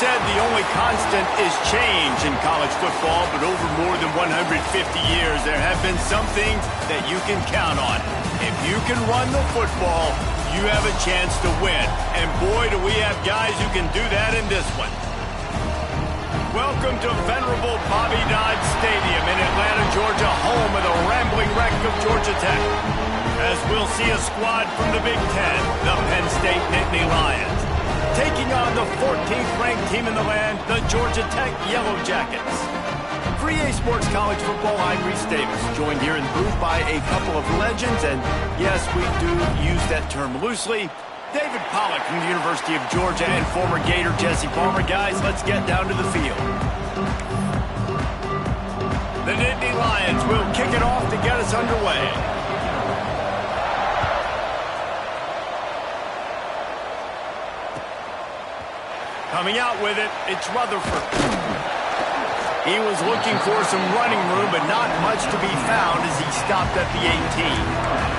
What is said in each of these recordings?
said the only constant is change in college football, but over more than 150 years, there have been some things that you can count on. If you can run the football, you have a chance to win. And boy, do we have guys who can do that in this one. Welcome to venerable Bobby Dodd Stadium in Atlanta, Georgia, home of the rambling wreck of Georgia Tech. As we'll see a squad from the Big Ten, the Penn State Nittany Lions, taking on the 14th-ranked team in the land, the Georgia Tech Yellow Jackets. For EA Sports College Football, I'm Reese Davis, joined here in the booth by a couple of legends, and yes, we do use that term loosely. David Pollack from the University of Georgia and former Gator Jesse Palmer. Guys, let's get down to the field. The Nittany Lions will kick it off to get us underway. Coming out with it, it's Rutherford. He was looking for some running room, but not much to be found as he stopped at the 18.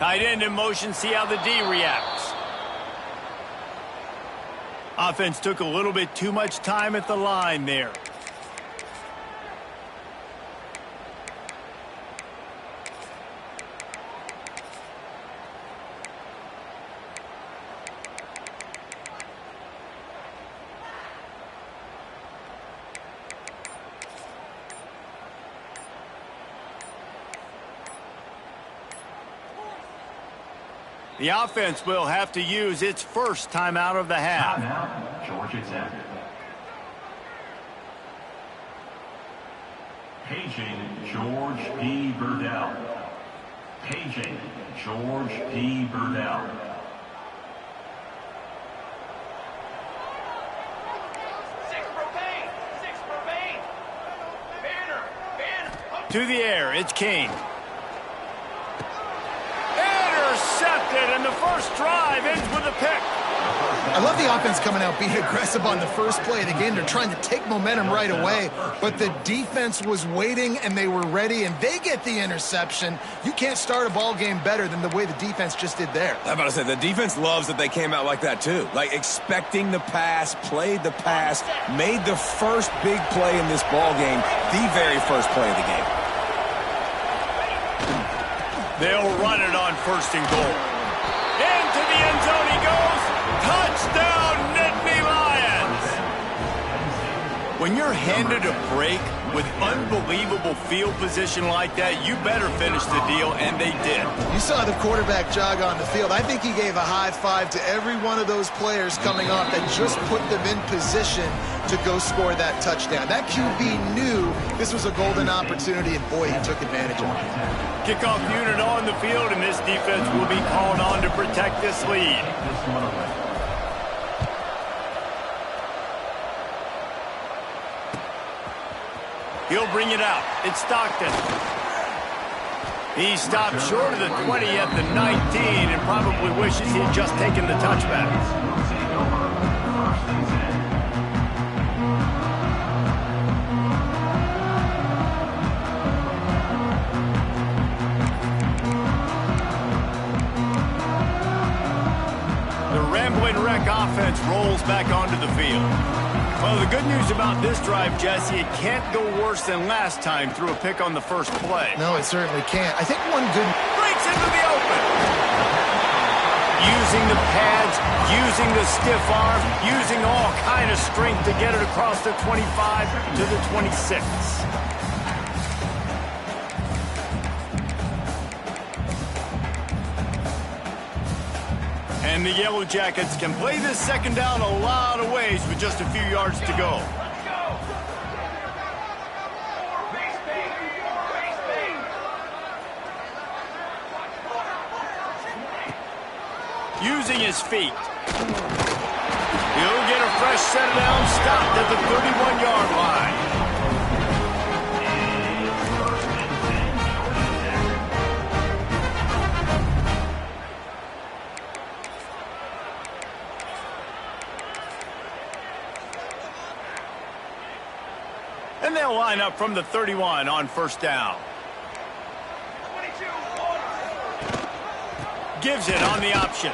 Tight end in motion, see how the D reacts. Offense took a little bit too much time at the line there. The offense will have to use its first timeout of the half. Timeout, Georgia Tech. Paging George P. Burdell. Paging George P. Burdell. To the air, it's Kane. Intercepted, and the first drive ends with a pick. I love the offense coming out, being aggressive on the first play of the game. They're trying to take momentum right away, but the defense was waiting, and they were ready, and they get the interception. You can't start a ball game better than the way the defense just did there. I'm about to say, the defense loves that they came out like that, too. Like, expecting the pass, played the pass, made the first big play in this ball game, the very first play of the game. They'll run it on first and goal. Into the end zone he goes. Touchdown, Nittany Lions! When you're handed a break with unbelievable field position like that, you better finish the deal, and they did. You saw the quarterback jog on the field. I think he gave a high five to every one of those players coming off that just put them in position to go score that touchdown. That QB knew this was a golden opportunity, and boy, he took advantage of it. Kickoff unit on the field, and this defense will be called on to protect this lead. He'll bring it out. It's Stockton. He stopped short of the 20 at the 19 and probably wishes he had just taken the touchback. Offense rolls back onto the field. Well, the good news about this drive, Jesse, it can't go worse than last time through a pick on the first play. No, it certainly can't. I think one good... Breaks into the open. Using the pads, using the stiff arm, using all kind of strength to get it across the 25 to the 26. And the Yellow Jackets can play this second down a lot of ways with just a few yards to go. Using his feet. He'll get a fresh set down, stopped at the 31-yard line. They'll line up from the 31 on first down. Gives it on the option.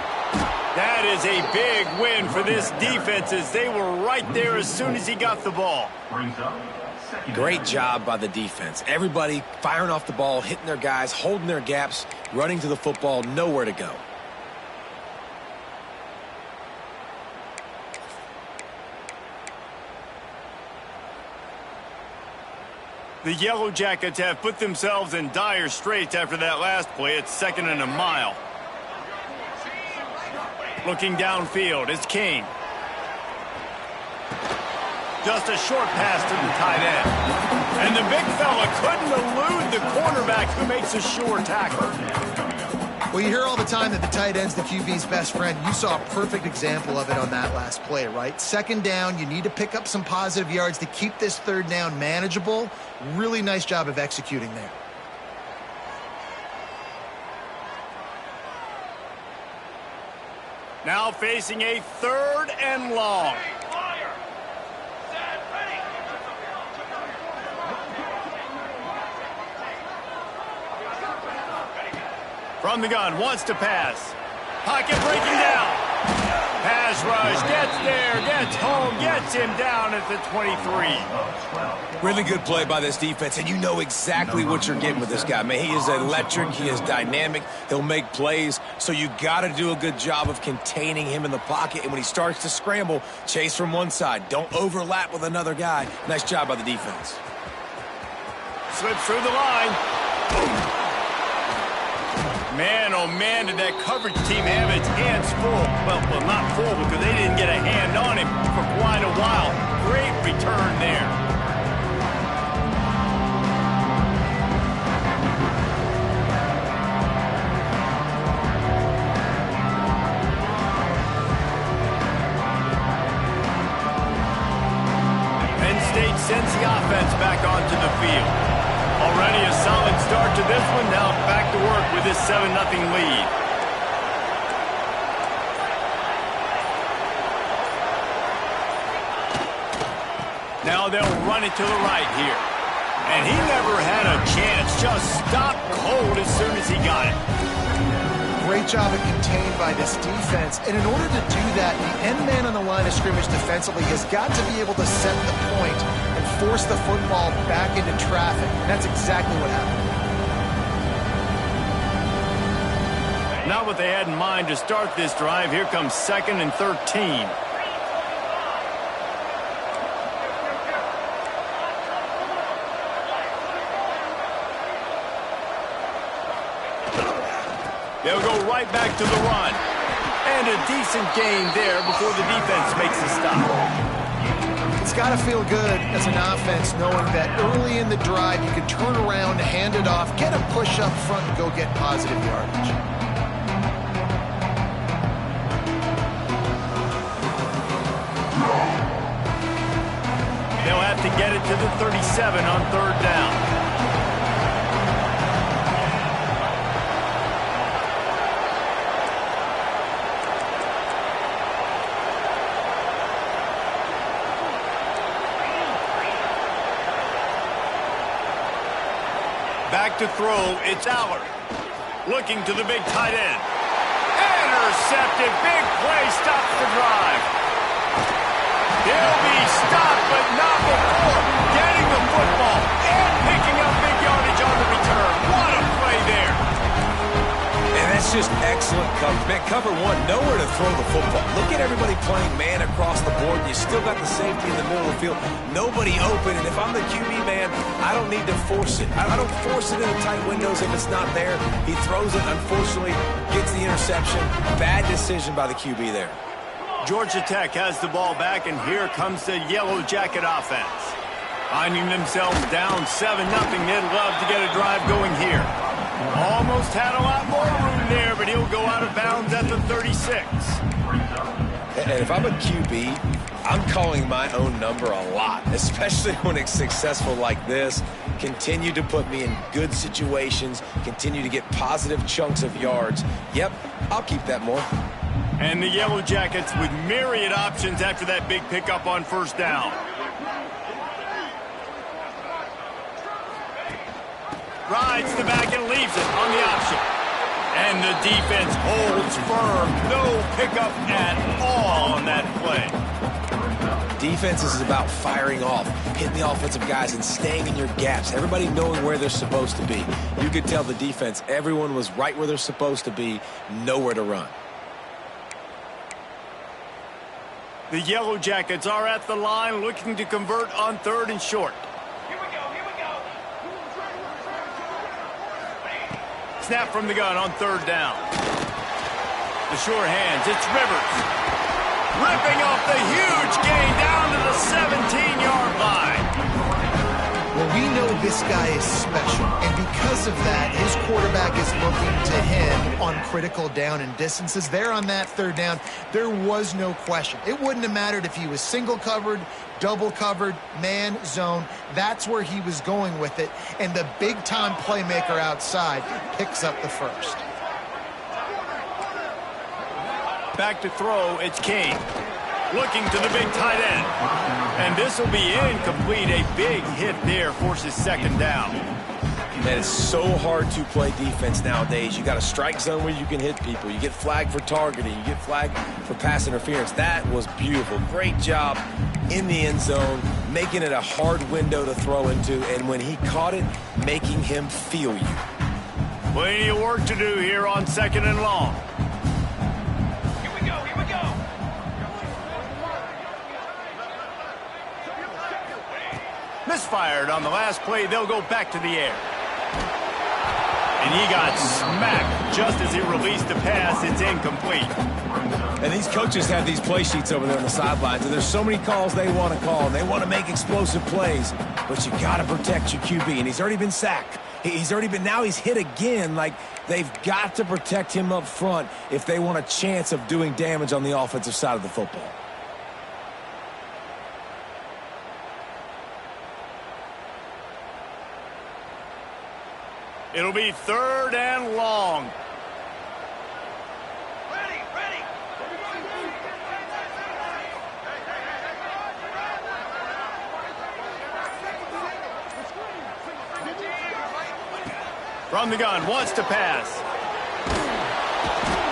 That is a big win for this defense as they were right there as soon as he got the ball. Great job by the defense. Everybody firing off the ball, hitting their guys, holding their gaps, running to the football, nowhere to go. The Yellow Jackets have put themselves in dire straits after that last play. It's 2nd and a mile. Looking downfield, it's King. Just a short pass to the tight end. And the big fella couldn't elude the cornerback who makes a sure tackle. Well, you hear all the time that the tight end's the QB's best friend. You saw a perfect example of it on that last play, right? 2nd down, you need to pick up some positive yards to keep this 3rd down manageable. Really nice job of executing there. Now facing a 3rd and long. From the gun, wants to pass. Pocket breaking down. Pass rush, gets there, gets home, gets him down at the 23. Really good play by this defense, and you know exactly what you're getting with this guy. Man, he is electric, he is dynamic, he'll make plays, so you got to do a good job of containing him in the pocket, and when he starts to scramble, chase from one side. Don't overlap with another guy. Nice job by the defense. Slips through the line. Man, oh man, did that coverage team have its hands full. Well, not full because they didn't get a hand on him for quite a while. Great return there. Penn State sends the offense back onto the field. Already a solid start to this one. Now back to work with this 7-0 lead. Now they'll run it to the right here. And he never had a chance. Just stopped cold as soon as he got it. Great job of contained by this defense. And in order to do that, the end man on the line of scrimmage defensively has got to be able to set the point and force the football back into traffic. And that's exactly what happened. Not what they had in mind to start this drive. Here comes 2nd and 13. They'll go right back to the run. And a decent gain there before the defense makes a stop. It's got to feel good as an offense knowing that early in the drive you can turn around, hand it off, get a push up front, and go get positive yardage. They'll have to get it to the 37 on 3rd down. Back to throw, it's Allard. Looking to the big tight end. Intercepted, big play, stops the drive. They'll be stopped, but not before getting the football and picking up big yardage on the return. What a play there. And that's just excellent coverage. Man, cover one, nowhere to throw the football. Look at everybody playing man across the board. You still got the safety in the middle of the field. Nobody open, and if I'm the QB man, I don't need to force it. I don't force it in the tight windows if it's not there. He throws it, unfortunately, gets the interception. Bad decision by the QB there. Georgia Tech has the ball back, and here comes the Yellow Jacket offense. Finding themselves down 7-0, they'd love to get a drive going here. Almost had a lot more room there, but he'll go out of bounds at the 36. And if I'm a QB, I'm calling my own number a lot, especially when it's successful like this. Continue to put me in good situations, continue to get positive chunks of yards. Yep, I'll keep that more. And the Yellow Jackets with myriad options after that big pickup on 1st down. Rides the back and leaves it on the option. And the defense holds firm. No pickup at all on that play. Defense is about firing off, hitting the offensive guys and staying in your gaps. Everybody knowing where they're supposed to be. You could tell the defense, everyone was right where they're supposed to be, nowhere to run. The Yellow Jackets are at the line looking to convert on 3rd and short. Here we go. Snap from the gun on 3rd down. The sure hands, it's Rivers. Ripping off the huge gain down to the 17-yard line. Well, we know this guy is special, and because of that, his quarterback is looking to him on critical down and distances. There on that 3rd down, there was no question. It wouldn't have mattered if he was single covered, double covered, man, zone. That's where he was going with it, and the big-time playmaker outside picks up the first. Back to throw, it's Kane. Looking to the big tight end. And this will be incomplete. A big hit there forces 2nd down. Man, it's so hard to play defense nowadays. You got a strike zone where you can hit people. You get flagged for targeting. You get flagged for pass interference. That was beautiful. Great job in the end zone, making it a hard window to throw into. And when he caught it, making him feel you. Plenty of work to do here on 2nd and long. Misfired on the last play. They'll go back to the air. And he got smacked just as he released the pass. It's incomplete. And these coaches have these play sheets over there on the sidelines, and there's so many calls they want to call. They want to make explosive plays, but you got to protect your QB, and he's already been sacked. Now he's hit again. Like, they've got to protect him up front if they want a chance of doing damage on the offensive side of the football. It'll be 3rd and long. Ready. From the gun, wants to pass.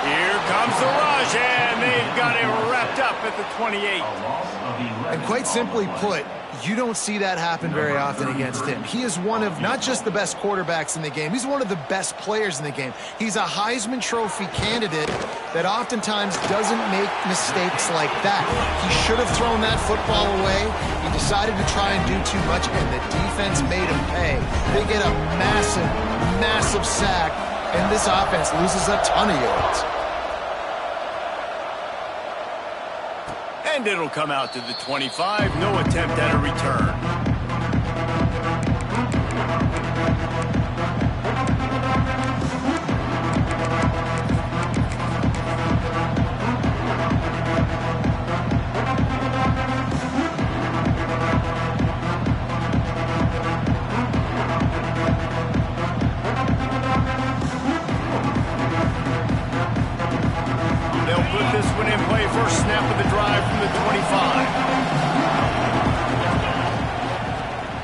Here comes the rush, and they've got it wrapped up at the 28. And quite simply put, you don't see that happen very often against him. He is one of not just the best quarterbacks in the game, he's one of the best players in the game. He's a Heisman Trophy candidate that oftentimes doesn't make mistakes like that. He should have thrown that football away. He decided to try and do too much, and the defense made him pay. They get a massive, massive sack, and this offense loses a ton of yards. And it'll come out to the 25. No attempt at a return. They'll put this one in play. First snap of the drive from the 25.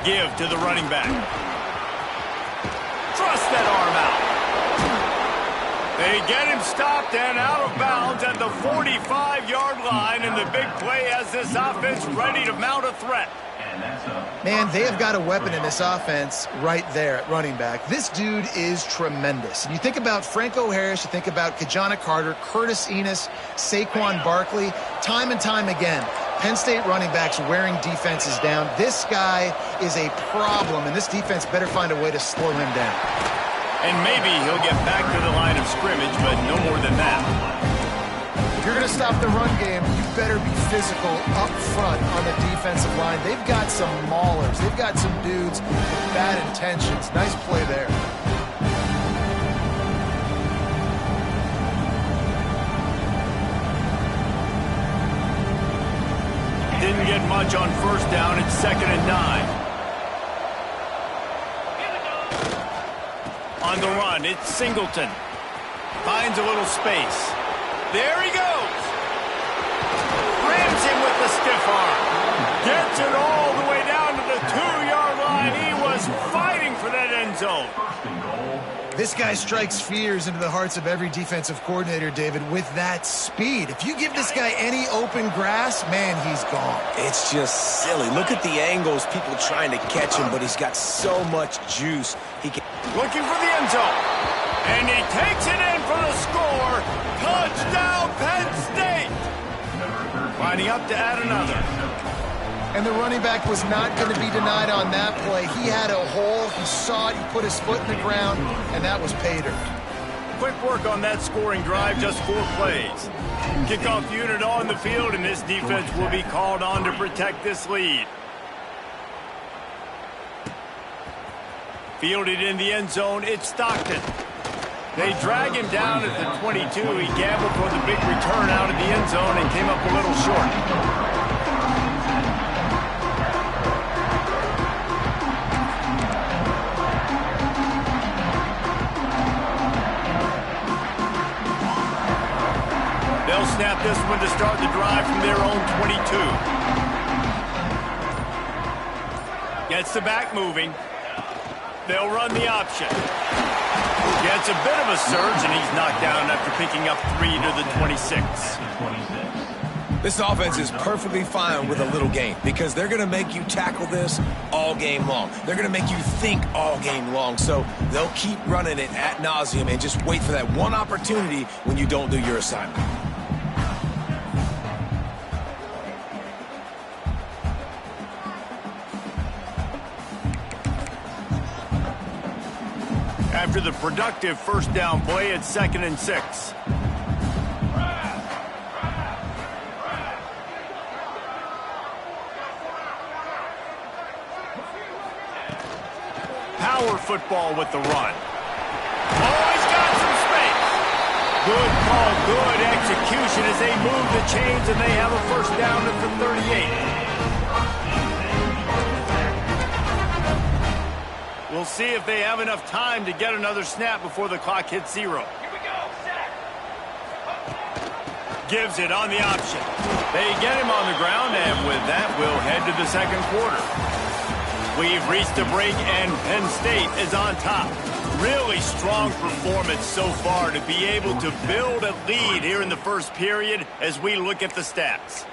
Give to the running back. Thrust that arm out. They get him stopped and out of bounds at the 45-yard line, and the big play has this offense ready to mount a threat. Man, they have got a weapon in this offense right there at running back. This dude is tremendous. And you think about Franco Harris, you think about Kajana Carter, Curtis Enos, Saquon Barkley, time and time again, Penn State running backs wearing defenses down. This guy is a problem, and this defense better find a way to slow him down. And maybe he'll get back to the line of scrimmage, but no more than that. If you're going to stop the run game, you better be physical up front on the defensive line. They've got some maulers. They've got some dudes with bad intentions. Nice play there. Didn't get much on first down. It's 2nd and 9. On the run, it's Singleton. Finds a little space. There he goes. Rams him with the stiff arm. Gets it all the way down to the 2-yard line. He was fighting for that end zone. This guy strikes fears into the hearts of every defensive coordinator, David, with that speed. If you give this guy any open grass, man, he's gone. It's just silly. Look at the angles, people trying to catch him, but he's got so much juice. He can... Looking for the end zone. And he takes it in for the score. Touchdown, Penn State. Lining up to add another. And the running back was not going to be denied on that play. He had a hole. He saw it. He put his foot in the ground, and that was pay dirt. Quick work on that scoring drive, just 4 plays. Kickoff unit on the field, and this defense will be called on to protect this lead. Fielded in the end zone, it's Stockton. They drag him down at the 22. He gambled for the big return out of the end zone and came up a little short. They'll snap this one to start the drive from their own 22. Gets the back moving. They'll run the option. Gets a bit of a surge, and he's knocked down after picking up 3 to the 26. This offense is perfectly fine with a little game because they're going to make you tackle this all game long. They're going to make you think all game long. So they'll keep running it ad nauseum and just wait for that one opportunity when you don't do your assignment. After the productive first down play, it's 2nd and 6. Power football with the run. Oh, he's got some space. Good call, good execution as they move the chains, and they have a first down at the 38. We'll see if they have enough time to get another snap before the clock hits 0. Here we go, set. Gives it on the option. They get him on the ground, and with that, we'll head to the second quarter. We've reached a break, and Penn State is on top. Really strong performance so far to be able to build a lead here in the first period as we look at the stats.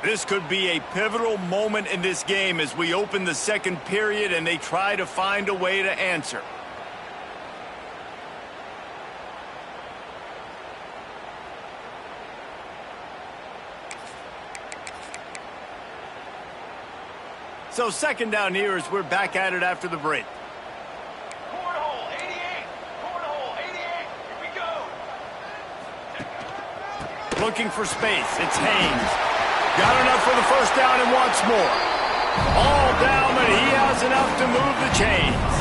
This could be a pivotal moment in this game as we open the second period and they try to find a way to answer. So second down here as we're back at it after the break. Cornhole, 88. Cornhole, 88. Here we go. Looking for space. It's Haynes. Got enough for the first down and wants more. All down, but he has enough to move the chains.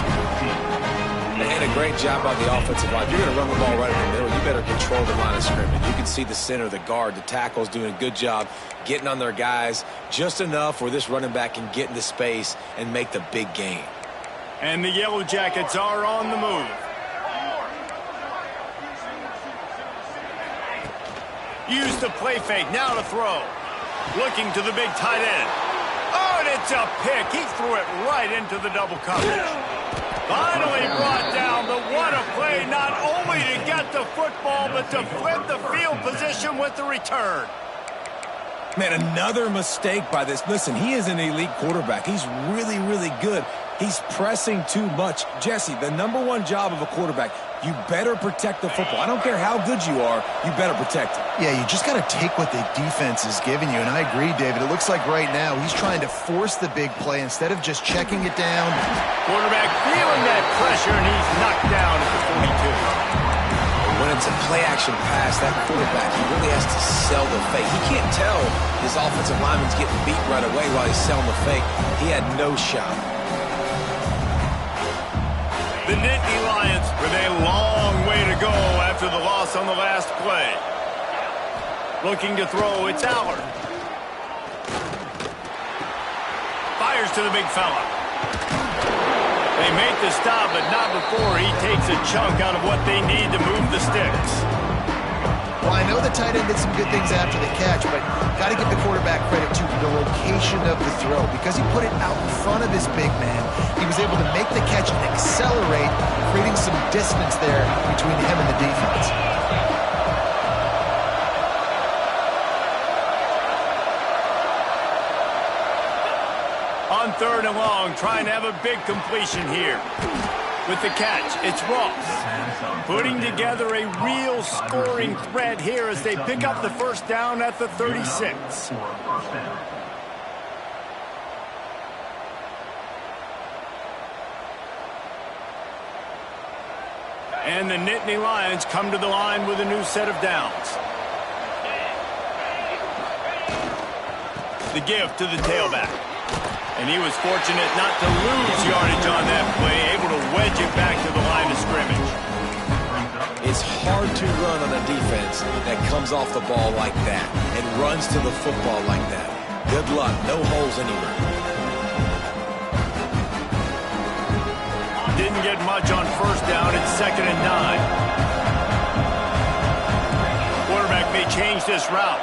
They had a great job on the offensive line. If you're going to run the ball right in the middle, you better control the line of scrimmage. You can see the center, the guard, the tackles doing a good job getting on their guys just enough where this running back can get into space and make the big game. And the Yellow Jackets are on the move. Use the play fake, now to throw. Looking to the big tight end. Oh, and it's a pick. He threw it right into the double coverage. Finally brought down, but what a play, not only to get the football, but to flip the field position with the return. Man, another mistake by this. Listen, he is an elite quarterback. He's really, really good. He's pressing too much. Jesse, the #1 job of a quarterback, you better protect the football. I don't care how good you are, you better protect it. Yeah, you just got to take what the defense is giving you, and I agree, David. It looks like right now he's trying to force the big play instead of just checking it down. Quarterback feeling that pressure, and he's knocked down at the 42. When it's a play-action pass, that quarterback, he really has to sell the fake. He can't tell his offensive lineman's getting beat right away while he's selling the fake. He had no shot. The Nittany Lions with a long way to go after the loss on the last play. Looking to throw, it's Allard. Fires to the big fella. They make the stop, but not before he takes a chunk out of what they need to move the sticks. Well, I know the tight end did some good things after the catch, but got to give the quarterback credit to the location of the throw. Because he put it out in front of his big man, he was able to make the catch and accelerate, creating some distance there between him and the defense. On 3rd and long, trying to have a big completion here. With the catch, it's Ross. Putting together a real scoring threat here as they pick up the first down at the 36. And the Nittany Lions come to the line with a new set of downs. The give to the tailback. And he was fortunate not to lose yardage on that play, able to wedge it back to the line of scrimmage. It's hard to run on a defense that comes off the ball like that and runs to the football like that. Good luck. No holes anywhere. Didn't get much on first down. It's 2nd and 9. Quarterback may change this route.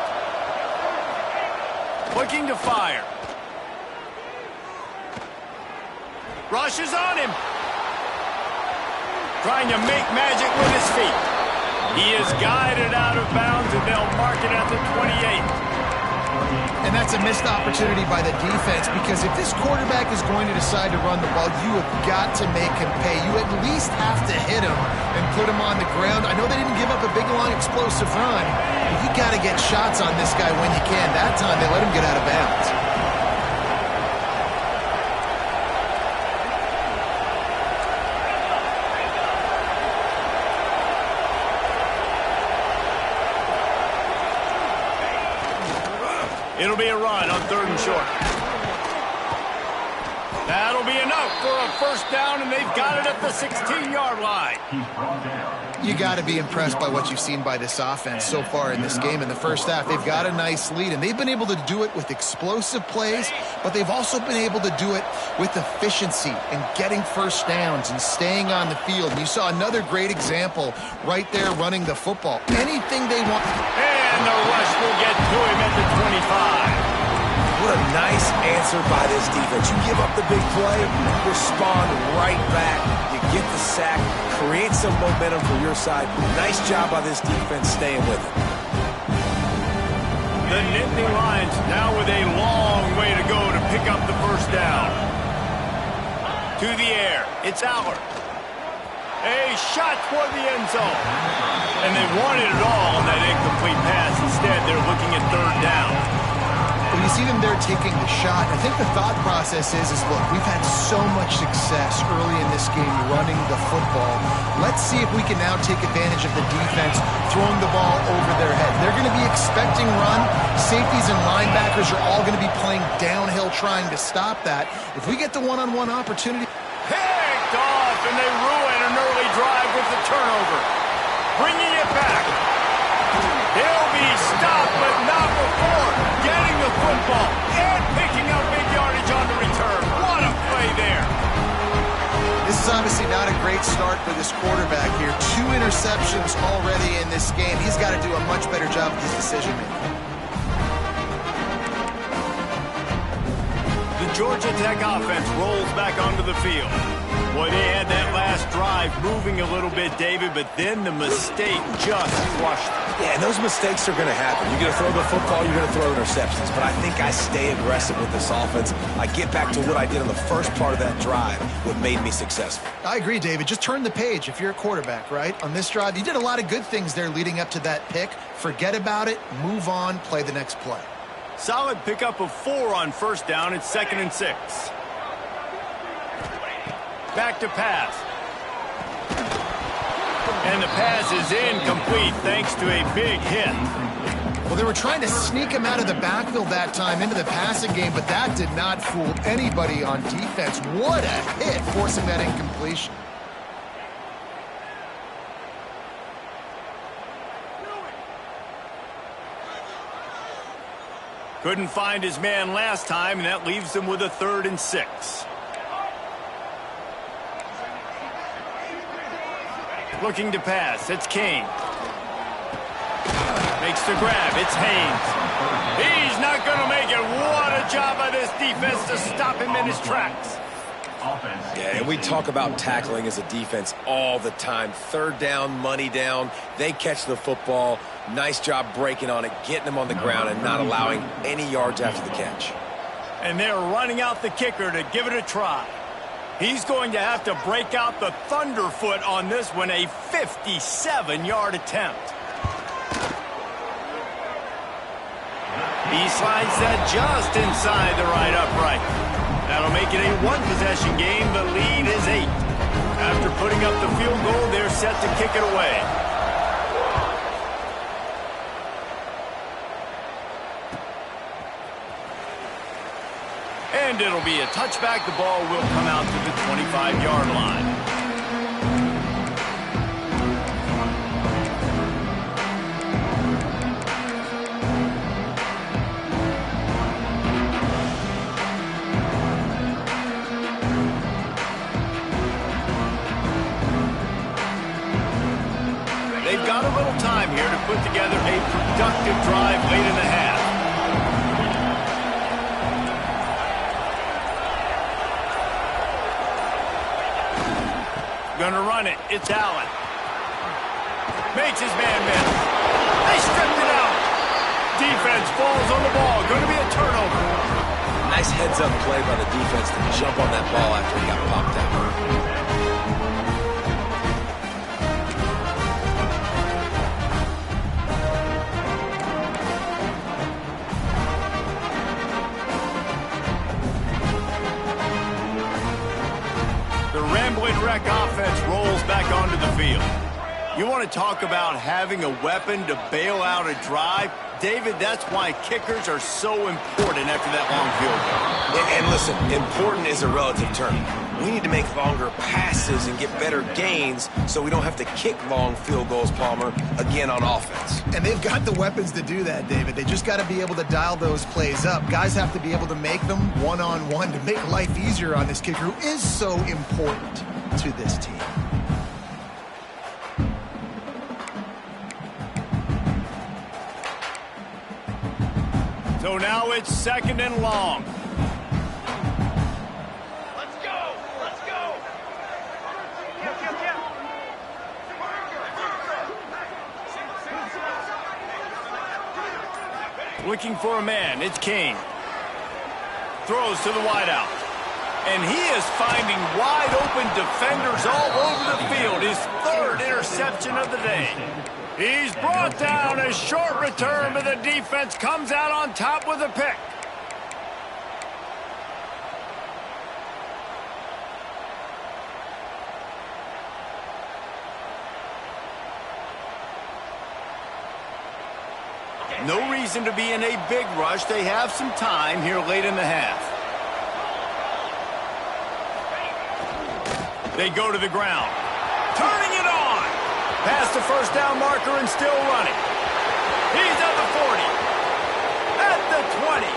Looking to fire. Rushes on him. Trying to make magic with his feet. He is guided out of bounds, and they'll mark it at the 28. And that's a missed opportunity by the defense, because if this quarterback is going to decide to run the ball, you have got to make him pay. You at least have to hit him and put him on the ground. I know they didn't give up a big, long, explosive run, but you got to get shots on this guy when you can. That time, they let him get out of bounds. It'll be a run on 3rd and short. That'll be enough for a first down, and they've got it at the 16-yard line. You got to be impressed by what you've seen by this offense so far in this game. In the first half, they've got a nice lead, and they've been able to do it with explosive plays, but they've also been able to do it with efficiency and getting first downs and staying on the field. And you saw another great example right there running the football. Anything they want. And the rush will get to him at the 25. What a nice answer by this defense. You give up the big play, respond right back. You get the sack, create some momentum for your side. Nice job by this defense staying with it. The Nittany Lions now with a long way to go to pick up the first down. To the air, it's Allard. A shot toward the end zone. And they wanted it all on that incomplete pass. Instead, they're looking at 3rd down. When you see them there taking the shot, I think the thought process is look, we've had so much success early in this game running the football. Let's see if we can now take advantage of the defense throwing the ball over their head. They're going to be expecting run. Safeties and linebackers are all going to be playing downhill trying to stop that. If we get the one-on-one opportunity. Picked off, and they ruin an early drive with the turnover. Bringing it back. He'll be stopped, but not before getting the football and picking up big yardage on the return. What a play there. This is obviously not a great start for this quarterback here. 2 interceptions already in this game. He's got to do a much better job with his decision-making. The Georgia Tech offense rolls back onto the field. Boy, they had that last drive moving a little bit, David, but then the mistake just crushed them. Yeah, and those mistakes are going to happen. You're going to throw the football, you're going to throw interceptions. But I think I stay aggressive with this offense. I get back to what I did on the first part of that drive, what made me successful. I agree, David. Just turn the page if you're a quarterback, right? On this drive, you did a lot of good things there leading up to that pick. Forget about it, move on, play the next play. Solid pickup of 4 on first down. It's 2nd and 6. Back to pass. And the pass is incomplete thanks to a big hit. Well, they were trying to sneak him out of the backfield that time into the passing game, but that did not fool anybody on defense. What a hit, forcing that incompletion. Couldn't find his man last time, and that leaves him with a 3rd and 6. Looking to pass. It's King. Makes the grab. It's Haynes. He's not going to make it. What a job by this defense to stop him in his tracks. Yeah, and we talk about tackling as a defense all the time. Third down, money down. They catch the football. Nice job breaking on it, getting them on the ground, and not allowing any yards after the catch. And they're running out the kicker to give it a try. He's going to have to break out the thunderfoot on this one, a 57-yard attempt. He slides that just inside the right upright. That'll make it a one-possession game. The lead is 8. After putting up the field goal, they're set to kick it away. And it'll be a touchback. The ball will come out to the 25-yard line. They've got a little time here to put together a productive drive late in the half. Gonna run it. It's Allen. Makes his man miss. They stripped it out. Defense falls on the ball. Gonna be a turnover. Nice heads-up play by the defense to jump on that ball after he got popped out. Wreck offense rolls back onto the field. You want to talk about having a weapon to bail out a drive? David, that's why kickers are so important after that long field goal. And listen, important is a relative term. We need to make longer passes and get better gains so we don't have to kick long field goals, Palmer, again on offense. And they've got the weapons to do that, David. They just got to be able to dial those plays up. Guys have to be able to make them one-on-one to make life easier on this kicker who is so important to this team. So now it's 2nd and long. Let's go! Let's go! Looking for a man. It's Kane. Throws to the wideout. And he is finding wide-open defenders all over the field. His 3rd interception of the day. He's brought down. A short return, but the defense comes out on top with a pick. No reason to be in a big rush. They have some time here late in the half. They go to the ground. Turning it on. Past the first down marker and still running. He's at the 40. At the 20.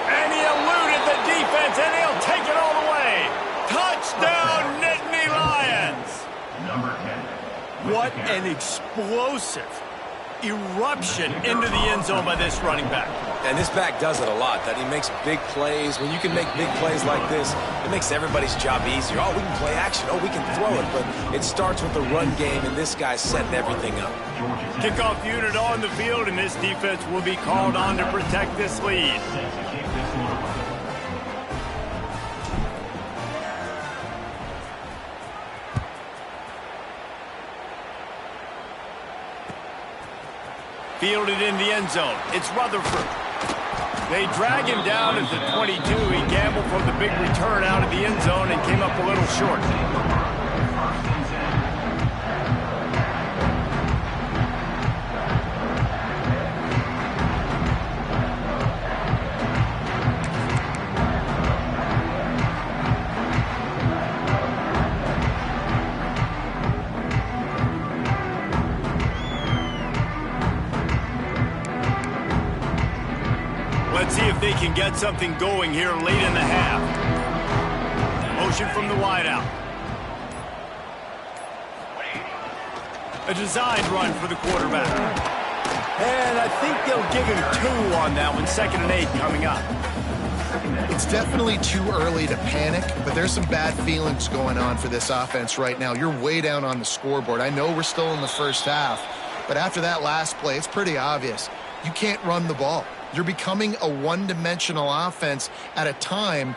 And he eluded the defense, and he'll take it all the way. Touchdown, Nittany Lions. Number 10. What an explosive eruption into the end zone by this running back. And this back does it a lot, that he makes big plays. When you can make big plays like this, it makes everybody's job easier. Oh, we can play action. Oh, we can throw it. But it starts with the run game, and this guy's setting everything up. Kickoff unit on the field, and this defense will be called on to protect this lead. Fielded in the end zone. It's Rutherford. They drag him down at the 22. He gambled for the big return out of the end zone and came up a little short. Let's see if they can get something going here late in the half. Motion from the wideout. A designed run for the quarterback. And I think they'll give him 2 on that one. 2nd and 8 coming up. It's definitely too early to panic, but there's some bad feelings going on for this offense right now. You're way down on the scoreboard. I know we're still in the first half, but after that last play, it's pretty obvious. You can't run the ball. You're becoming a one-dimensional offense at a time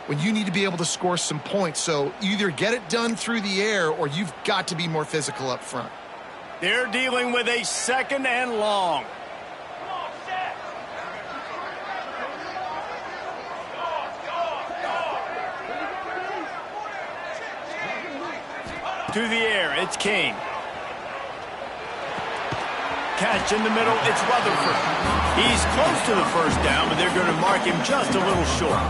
when you need to be able to score some points. So either get it done through the air or you've got to be more physical up front. They're dealing with a 2nd and long. To the air, it's King. Catch in the middle, it's Rutherford. He's close to the first down, but they're going to mark him just a little short.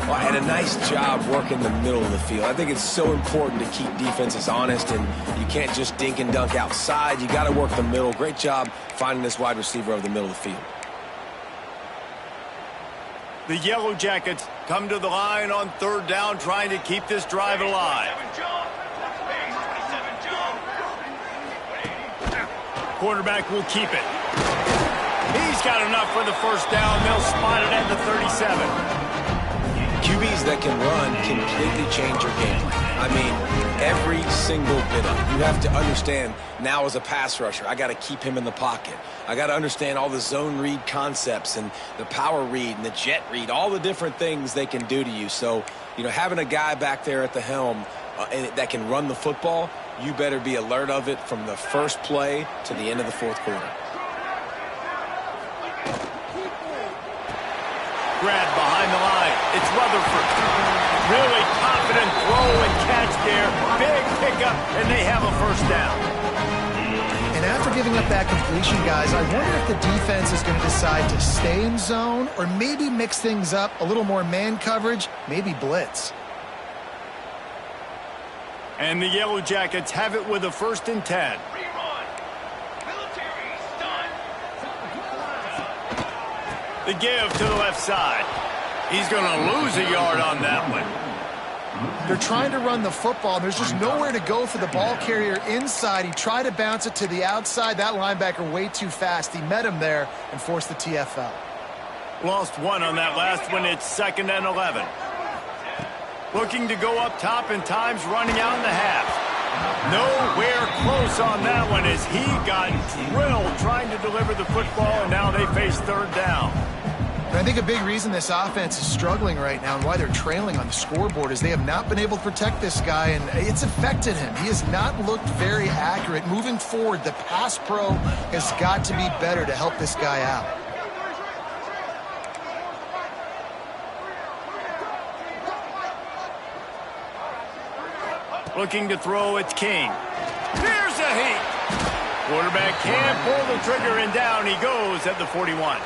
Well, and a nice job working the middle of the field. I think it's so important to keep defenses honest, and you can't just dink and dunk outside. You got to work the middle. Great job finding this wide receiver over the middle of the field. The Yellow Jackets come to the line on 3rd down, trying to keep this drive alive. Quarterback will keep it. He's got enough for the first down. They'll spot it at the 37. QBs that can run completely change your game plan. I mean, every single bit of it. You have to understand now as a pass rusher, I got to keep him in the pocket. I got to understand all the zone read concepts and the power read and the jet read, all the different things they can do to you. So, you know, having a guy back there at the helm that can run the football, you better be alert of it from the first play to the end of the 4th quarter. Grab behind the line. It's Rutherford. Really confident throw and catch there. Big pickup, and they have a first down. And after giving up that completion, guys, I wonder if the defense is going to decide to stay in zone or maybe mix things up, a little more man coverage, maybe blitz. And the Yellow Jackets have it with a 1st and 10. The give to the left side. He's going to lose a yard on that one. They're trying to run the football. There's just nowhere to go for the ball carrier inside. He tried to bounce it to the outside. That linebacker way too fast. He met him there and forced the TFL. Lost 1 on that last one. It's 2nd and 11. Looking to go up top, and time's running out in the half. Nowhere close on that one as he got drilled trying to deliver the football, and now they face 3rd down. And I think a big reason this offense is struggling right now and why they're trailing on the scoreboard is they have not been able to protect this guy, and it's affected him. He has not looked very accurate. Moving forward, the pass pro has got to be better to help this guy out. Looking to throw, it's King. Here's a heat. Quarterback can't pull the trigger, and down he goes at the 41.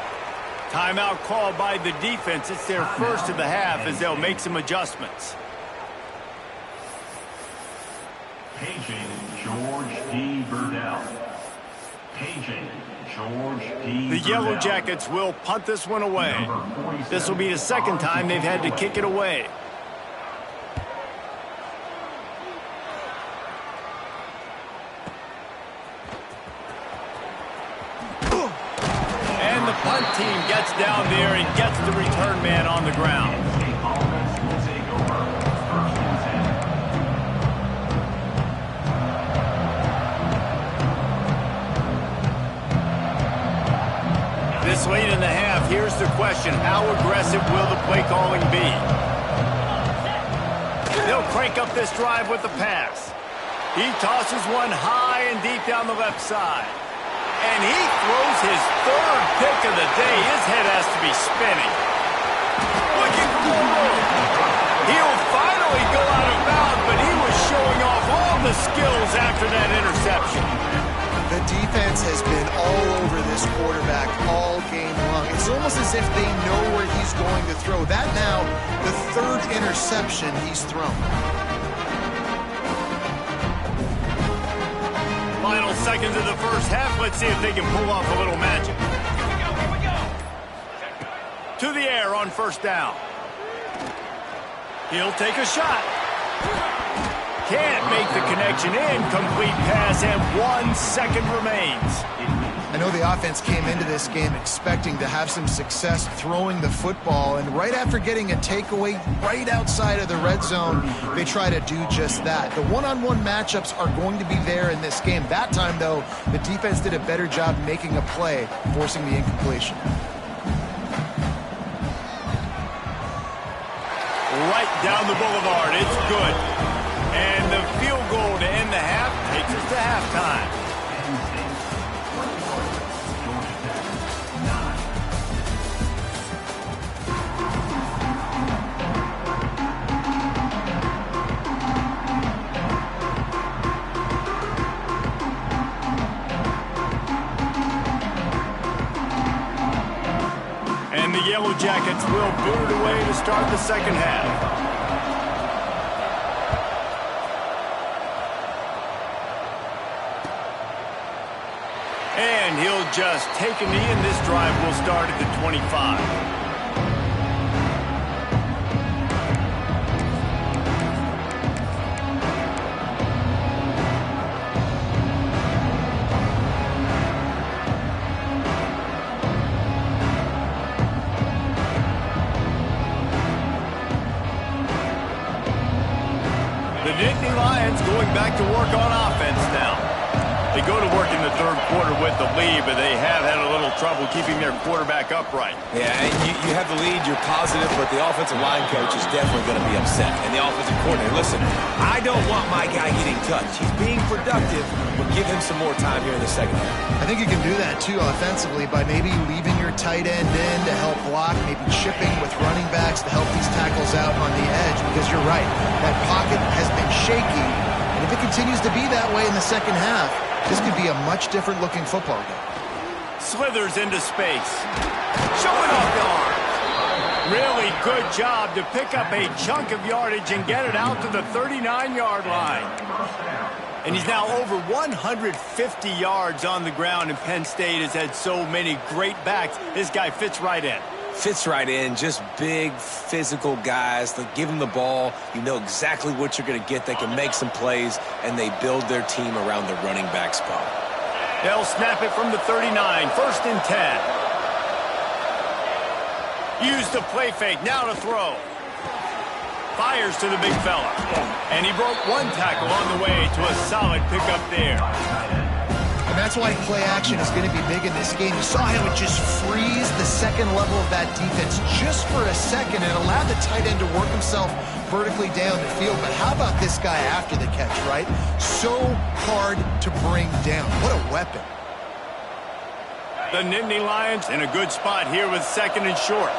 Timeout called by the defense. It's their first of the half as they'll make some adjustments. Paging George D. Burdell. Paging George D. The Yellow Burdell. Jackets will punt this one away. This will be the 2nd time they've had to kick it away. And the punt team gets down there and gets the return man on the ground. This late in the half, here's the question. How aggressive will the play calling be? They'll crank up this drive with the pass. He tosses one high and deep down the left side. And he throws his 3rd pick of the day. His head has to be spinning. Looking for more room. He'll finally go out of bounds, but he was showing off all the skills after that interception. The defense has been all over this quarterback all game long. It's almost as if they know where he's going to throw. That now, the 3rd interception he's thrown. Final seconds of the first half. Let's see if they can pull off a little magic. Here we go. To the air on 1st down. He'll take a shot. Can't make the connection. Incomplete pass, and 1 second remains. I know the offense came into this game expecting to have some success throwing the football, and right after getting a takeaway right outside of the red zone, they try to do just that. The one-on-one matchups are going to be there in this game. That time, though, the defense did a better job making a play, forcing the incompletion. Right down the boulevard. It's good. And the field goal to end the half takes us to halftime. And the Yellow Jackets will boot it away to start the second half. And he'll just take a knee, and this drive will start at the 25. The Nittany Lions going back to work on offense now. They go to work in the third quarter with the lead, but they have had a little trouble keeping their quarterback upright. Yeah, and you have the lead, you're positive, but the offensive line coach is definitely going to be upset. And the offensive coordinator, listen, I don't want my guy getting touched. He's being productive, but give him some more time here in the second half. I think you can do that, too, offensively, by maybe leaving your tight end in to help block, maybe chipping with running backs to help these tackles out on the edge, because you're right, that pocket has been shaky, and if it continues to be that way in the second half, this could be a much different looking football game. Slithers into space. Showing off the arm. Really good job to pick up a chunk of yardage and get it out to the 39-yard line. And he's now over 150 yards on the ground, and Penn State has had so many great backs. This guy fits right in. Fits right in, just big, physical guys. They give them the ball. You know exactly what you're going to get. They can make some plays, and they build their team around the running back spot. They'll snap it from the 39, 1st and 10. Use the play fake, now to throw. Fires to the big fella. And he broke one tackle on the way to a solid pickup there. And that's why play action is going to be big in this game. You saw how it just freeze the second level of that defense just for a second and allowed the tight end to work himself vertically down the field. But how about this guy after the catch, right? So hard to bring down. What a weapon. The Nittany Lions in a good spot here with 2nd and short.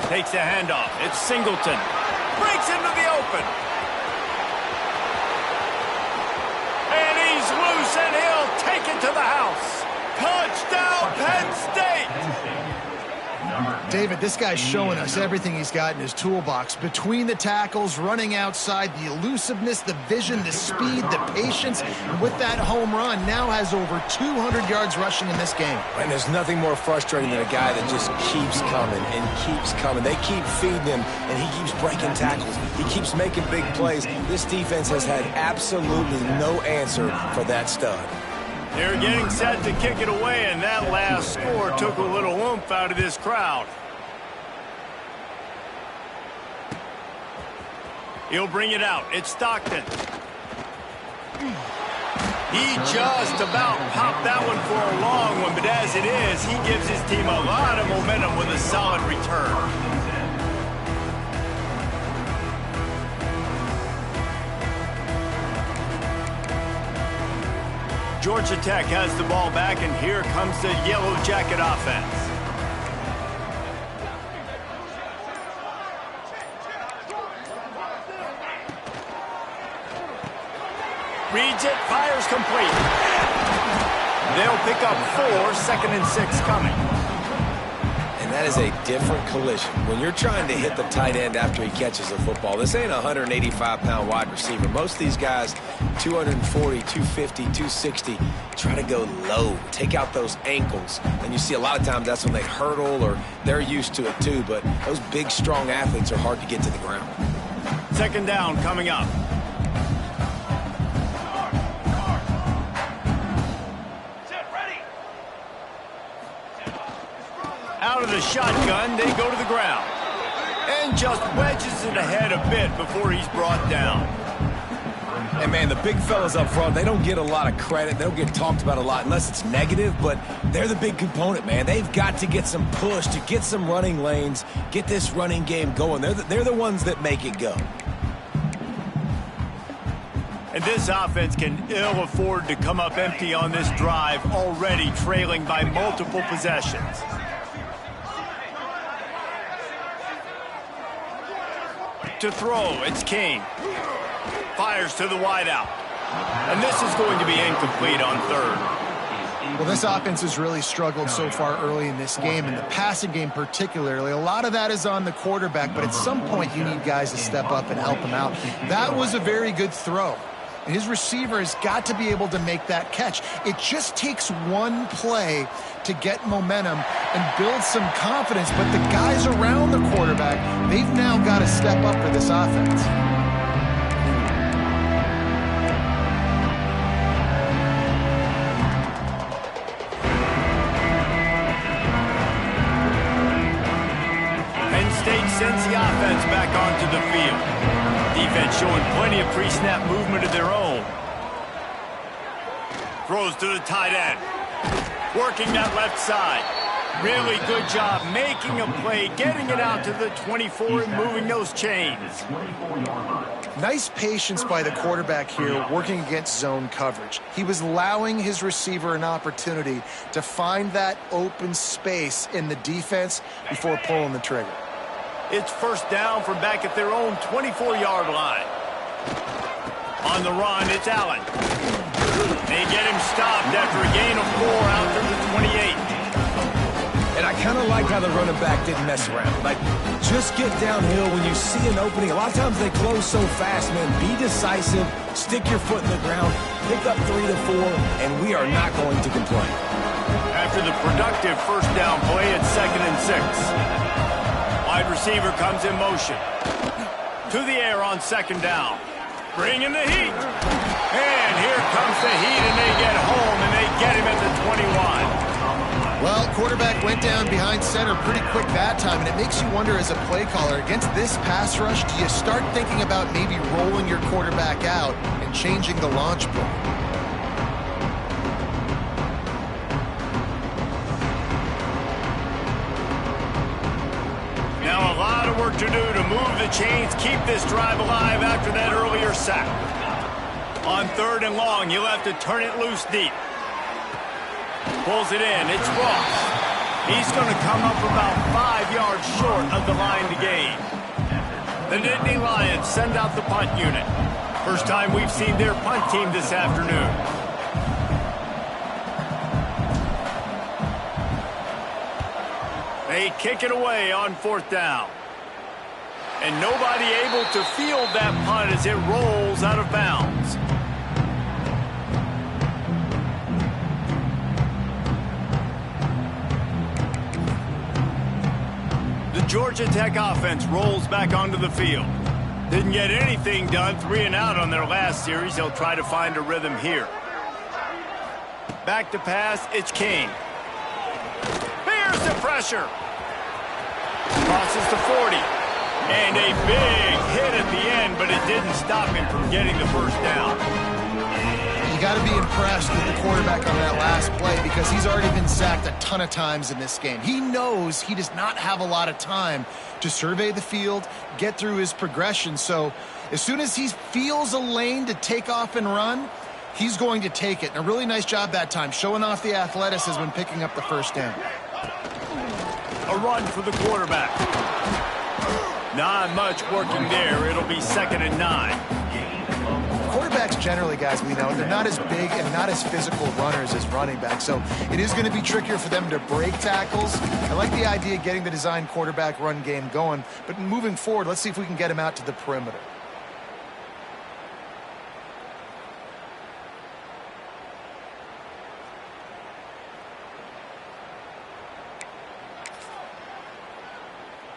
Takes a handoff. It's Singleton. Breaks into the open. And he's loose, and he'll take it to the house. Touchdown, Penn State! David, this guy's showing us everything he's got in his toolbox. Between the tackles, running outside, the elusiveness, the vision, the speed, the patience. And with that home run, now has over 200 yards rushing in this game. And there's nothing more frustrating than a guy that just keeps coming and keeps coming. They keep feeding him, and he keeps breaking tackles. He keeps making big plays. This defense has had absolutely no answer for that stud. They're getting set to kick it away, and that last score took a little oomph out of this crowd. He'll bring it out. It's Stockton. He just about popped that one for a long one, but as it is, he gives his team a lot of momentum with a solid return. Georgia Tech has the ball back, and here comes the Yellow Jacket offense. Reads it, fires complete. They'll pick up 4, 2nd and 6 coming. And That is a different collision. When you're trying to hit the tight end after he catches the football, this ain't a 185-pound wide receiver. Most of these guys, 240, 250, 260, try to go low, take out those ankles. And you see a lot of times that's when they hurdle or they're used to it too. But those big, strong athletes are hard to get to the ground. Second down coming up. Out of the shotgun, they go to the ground. And just wedges it ahead a bit before he's brought down. And, man, the big fellas up front, they don't get a lot of credit. They don't get talked about a lot unless it's negative, but they're the big component, man. They've got to get some push, to get some running lanes, get this running game going. They're the ones that make it go. And this offense can ill afford to come up empty on this drive, already trailing by multiple possessions. To throw, it's King. Fires to the wideout. And this is going to be incomplete on third. Well, this offense has really struggled so far early in this game, and the passing game particularly. A lot of that is on the quarterback, but at some point you need guys to step up and help him out. That was a very good throw. And his receiver has got to be able to make that catch. It just takes one play to get momentum and build some confidence, but the guys around the quarterback, they've now got to step up for this offense. Penn State sends the offense back onto the field. Defense showing plenty of pre-snap movement of their own. Throws to the tight end. Working that left side. Really good job making a play, getting it out to the 24 and moving those chains. Nice patience by the quarterback here, working against zone coverage. He was allowing his receiver an opportunity to find that open space in the defense before pulling the trigger. It's first down from back at their own 24-yard line. On the run, it's Allen. They get him stopped after a gain of 4 out to the 28. And I kind of like how the running back didn't mess around. Like, just get downhill when you see an opening. A lot of times they close so fast, man. Be decisive, stick your foot in the ground, pick up 3 to 4, and we are not going to complain. After the productive first down play, it's 2nd and 6. Wide receiver comes in motion. To the air on 2nd down. Bring in the heat. And here comes the heat, and they get home, and they get him at the 21. Well, quarterback went down behind center pretty quick that time, and it makes you wonder as a play caller, against this pass rush, do you start thinking about maybe rolling your quarterback out and changing the launch play? Now a lot of work to do to move the chains, keep this drive alive after that earlier sack. On 3rd and long, you'll have to turn it loose deep. Pulls it in, it's Ross. He's going to come up about 5 yards short of the line to gain. The Nittany Lions send out the punt unit. First time we've seen their punt team this afternoon. They kick it away on 4th down. And nobody able to field that punt as it rolls out of bounds. The Georgia Tech offense rolls back onto the field. Didn't get anything done, 3 and out on their last series. They'll try to find a rhythm here. Back to pass, it's King. Bears the pressure. Crosses to 40. And a big hit at the end, but it didn't stop him from getting the first down. You got to be impressed with the quarterback on that last play because he's already been sacked a ton of times in this game. He knows he does not have a lot of time to survey the field, get through his progression. So as soon as he feels a lane to take off and run, he's going to take it. And a really nice job that time, showing off the athleticism when picking up the first down. A run for the quarterback. Not much working there. It'll be 2nd and 9. quarterbacks generally, guys, we know, they're not as big and not as physical runners as running backs. So it is going to be trickier for them to break tackles. I like the idea of getting the design quarterback run game going. But moving forward, let's see if we can get him out to the perimeter.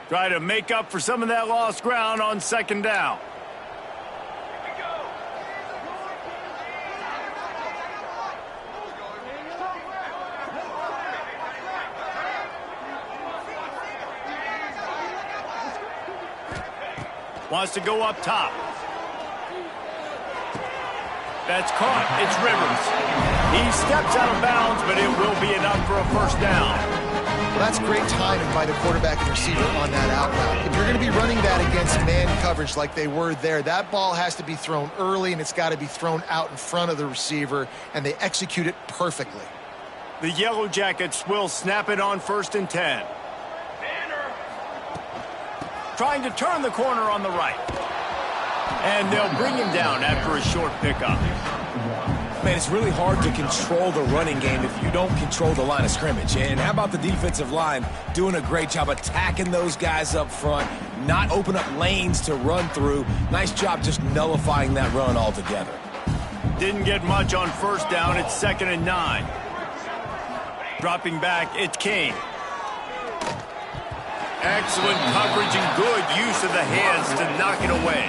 Try to make up for some of that lost ground on second down. Wants to go up top. That's caught. It's Rivers. He steps out of bounds, but it will be enough for a first down. Well, that's great timing by the quarterback and receiver on that out route. If you're going to be running that against man coverage like they were there, that ball has to be thrown early, and it's got to be thrown out in front of the receiver, and they execute it perfectly. The Yellow Jackets will snap it on 1st and 10. Trying to turn the corner on the right. And they'll bring him down after a short pickup. Man, it's really hard to control the running game if you don't control the line of scrimmage. And how about the defensive line doing a great job attacking those guys up front, not open up lanes to run through. Nice job just nullifying that run altogether. Didn't get much on 1st down. It's 2nd and 9. Dropping back, it's Kane. Excellent coverage and good use of the hands to knock it away.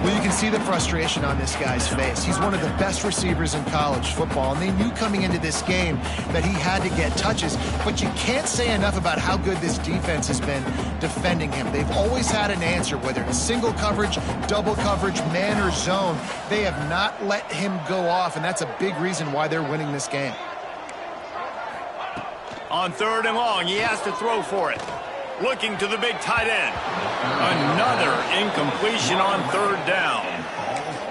Well, you can see the frustration on this guy's face. He's one of the best receivers in college football, and they knew coming into this game that he had to get touches, but you can't say enough about how good this defense has been defending him. They've always had an answer, whether it's single coverage, double coverage, man or zone. They have not let him go off, and that's a big reason why they're winning this game. On 3rd and long, he has to throw for it. Looking to the big tight end. Another incompletion on 3rd down.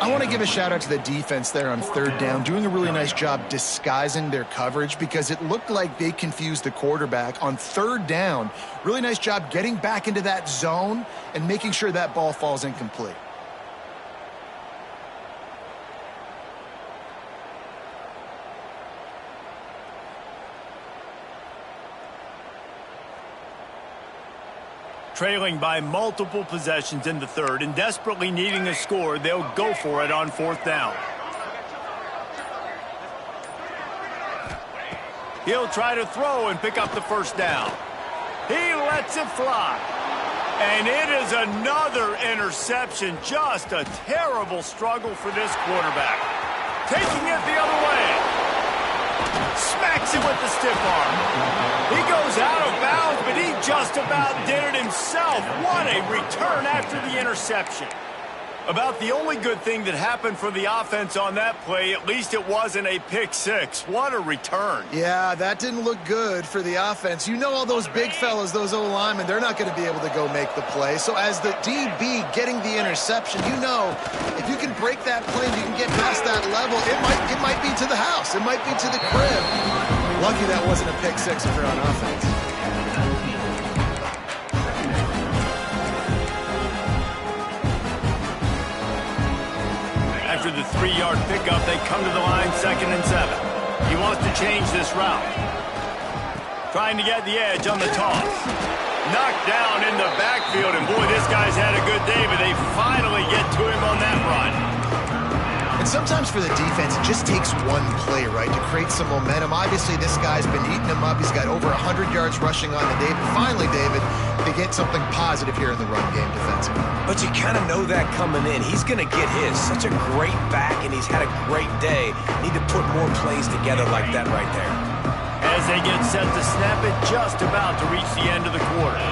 I want to give a shout out to the defense there on 3rd down, doing a really nice job disguising their coverage because it looked like they confused the quarterback on 3rd down. Really nice job getting back into that zone and making sure that ball falls incomplete. Trailing by multiple possessions in the 3rd and desperately needing a score, they'll go for it on 4th down. He'll try to throw and pick up the 1st down. He lets it fly. And it is another interception. Just a terrible struggle for this quarterback. Taking it the other way. Smacks it with the stiff arm. He goes out of bounds, but he just about did it himself. What a return after the interception. About the only good thing that happened for the offense on that play, at least it wasn't a pick six. What a return. Yeah, that didn't look good for the offense. You know all those big fellas, those O-linemen, they're not going to be able to go make the play. So as the DB getting the interception, you know if you can break that play and you can get past that level, it might be to the house. It might be to the crib. Lucky that wasn't a pick six if they're on offense. After the 3-yard pickup, they come to the line 2nd and 7. He wants to change this route. Trying to get the edge on the toss. Knocked down in the backfield, and boy, this guy's had a good day, but they finally get to him on that run. And sometimes for the defense, it just takes one play, right, to create some momentum. Obviously, this guy's been eating him up. He's got over 100 yards rushing on the day. But finally, David, they get something positive here in the run game defensively. But you kind of know that coming in. He's going to get his. Such a great back, and he's had a great day. Need to put more plays together like that right there. As they get set to snap it, just about to reach the end of the quarter.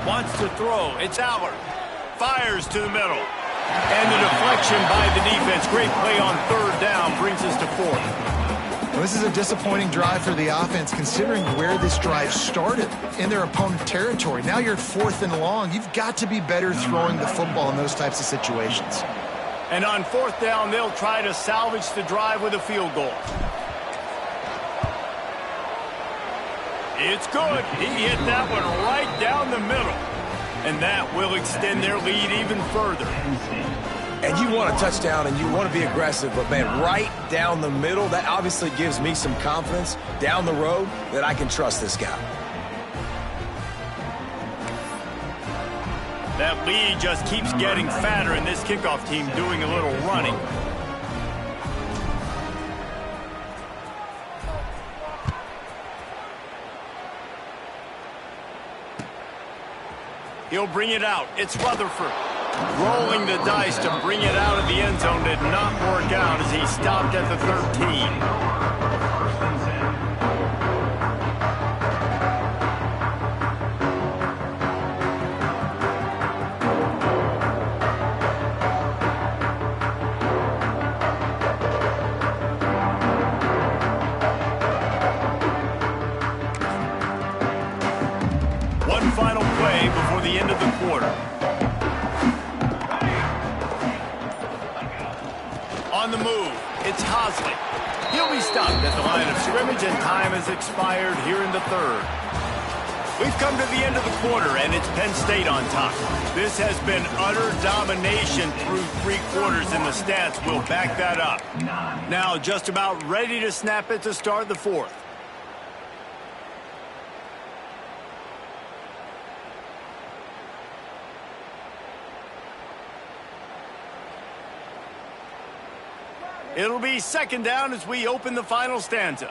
Wants to throw. It's Allard. Fires to the middle. And the deflection by the defense. Great play on 3rd down brings us to 4th. Well, this is a disappointing drive for the offense, considering where this drive started in their opponent's territory. Now you're 4th and long. You've got to be better throwing the football in those types of situations. And on 4th down, they'll try to salvage the drive with a field goal. It's good. He hit that one right down the middle. And that will extend their lead even further. And you want a touchdown and you want to be aggressive, but, man, right down the middle, that obviously gives me some confidence down the road that I can trust this guy. That lead just keeps getting fatter, and this kickoff team doing a little running. He'll bring it out. It's Rutherford. Rolling the dice to bring it out of the end zone did not work out as he stopped at the 13. Final play before the end of the quarter. On the move, it's Hosley. He'll be stopped at the line of scrimmage, and time has expired here in the third. We've come to the end of the quarter, and it's Penn State on top. This has been utter domination through 3 quarters, and the stats will back that up. Now just about ready to snap it to start the fourth. It'll be second down as we open the final stanza.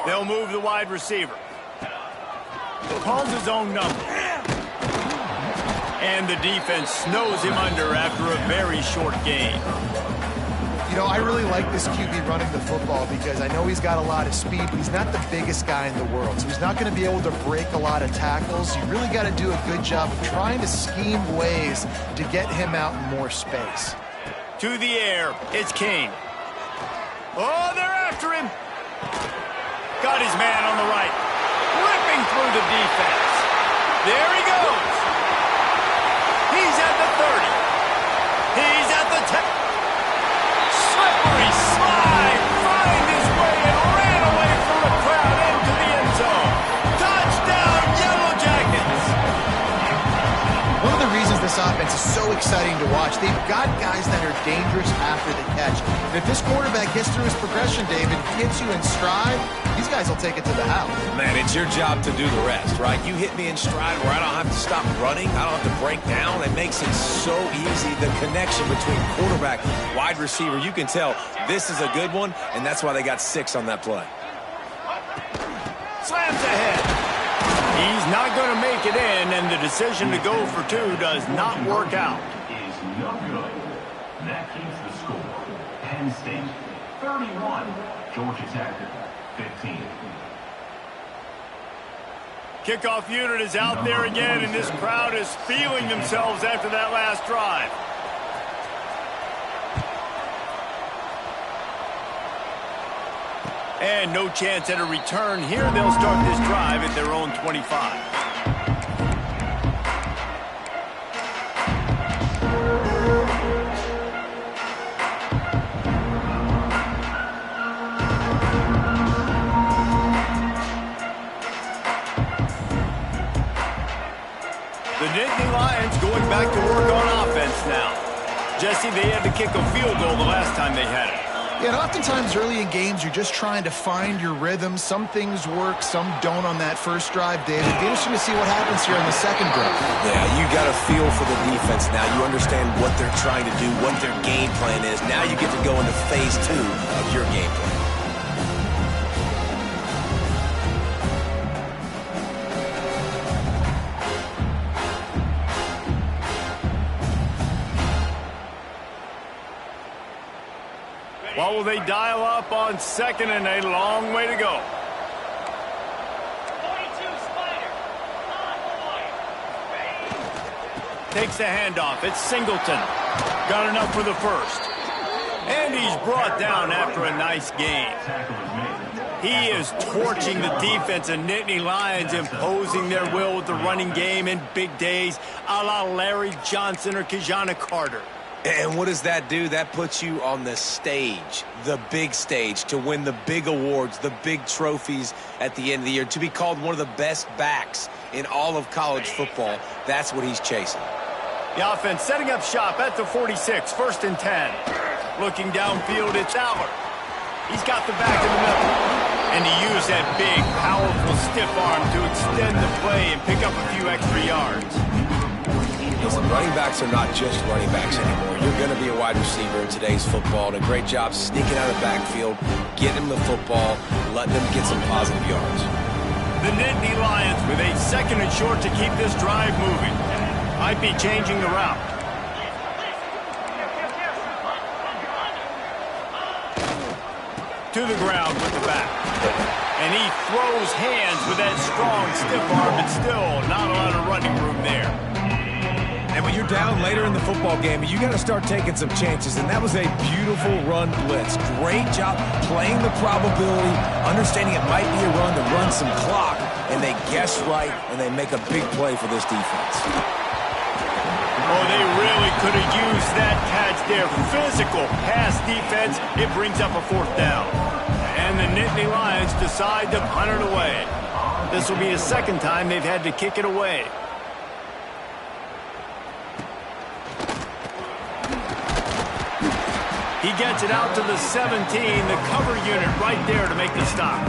They'll move the wide receiver. Calls his own number. And the defense snows him under after a very short gain. You know, I really like this QB running the football because I know he's got a lot of speed, but he's not the biggest guy in the world. So he's not going to be able to break a lot of tackles. You really got to do a good job of trying to scheme ways to get him out in more space. To the air, it's Kane. Oh, they're after him. Got his man on the right. Ripping through the defense. There he goes. He's at the 30. He's at the 10. Slippery slide. Find his way and ran away from the crowd into the end zone. Touchdown, Yellow Jackets. One of the reasons this offense is so exciting to watch, they've got guys that are dangerous after the catch. And if this quarterback gets through his progression, David, gets you in stride, these guys will take it to the house. Man, it's your job to do the rest, right? You hit me in stride where I don't have to stop running. I don't have to break down. It makes it so easy. The connection between quarterback, wide receiver, you can tell this is a good one, and that's why they got 6 on that play. Slams ahead. He's not going to make it in, and the decision to go for 2 does not work out. Is no good. That keeps the score. Penn State 31, Georgia Tech 15. Kickoff unit is out there again, and this crowd is feeling themselves after that last drive. And no chance at a return here. They'll start this drive at their own 25. The Nittany Lions going back to work on offense now. Jesse, they had to kick a field goal the last time they had it. Yeah, and oftentimes early in games, you're just trying to find your rhythm. Some things work, some don't on that first drive, David. It'll be interesting to see what happens here on the second drive. Yeah, you got a feel for the defense now. You understand what they're trying to do, what their game plan is. Now you get to go into phase 2 of your game plan. What will they dial up on second and a long way to go? 42 Spider. Takes the handoff. It's Singleton. Got enough for the first. And he's brought down after a nice game. He is torching the defense of Nittany Lions, imposing their will with the running game in big days, a la Larry Johnson or Kijana Carter. And what does that do? That puts you on the stage, the big stage, to win the big awards, the big trophies at the end of the year, to be called one of the best backs in all of college football. That's what he's chasing. The offense setting up shop at the 46, 1st and 10. Looking downfield, it's Aller. He's got the back in the middle. And he used that big, powerful, stiff arm to extend the play and pick up a few extra yards. Listen, running backs are not just running backs anymore. You're going to be a wide receiver in today's football. And a great job sneaking out of the backfield, getting him the football, letting them get some positive yards. The Nittany Lions with a 2nd and short to keep this drive moving. Might be changing the route. To the ground with the back. And he throws hands with that strong, stiff arm, but still not a lot of running room there. And when you're down later in the football game, you got to start taking some chances. And that was a beautiful run blitz. Great job playing the probability, understanding it might be a run to run some clock. And they guess right, and they make a big play for this defense. Oh, they really could have used that catch there. Physical pass defense. It brings up a 4th down. And the Nittany Lions decide to punt it away. This will be the 2nd time they've had to kick it away. He gets it out to the 17. The cover unit right there to make the stop.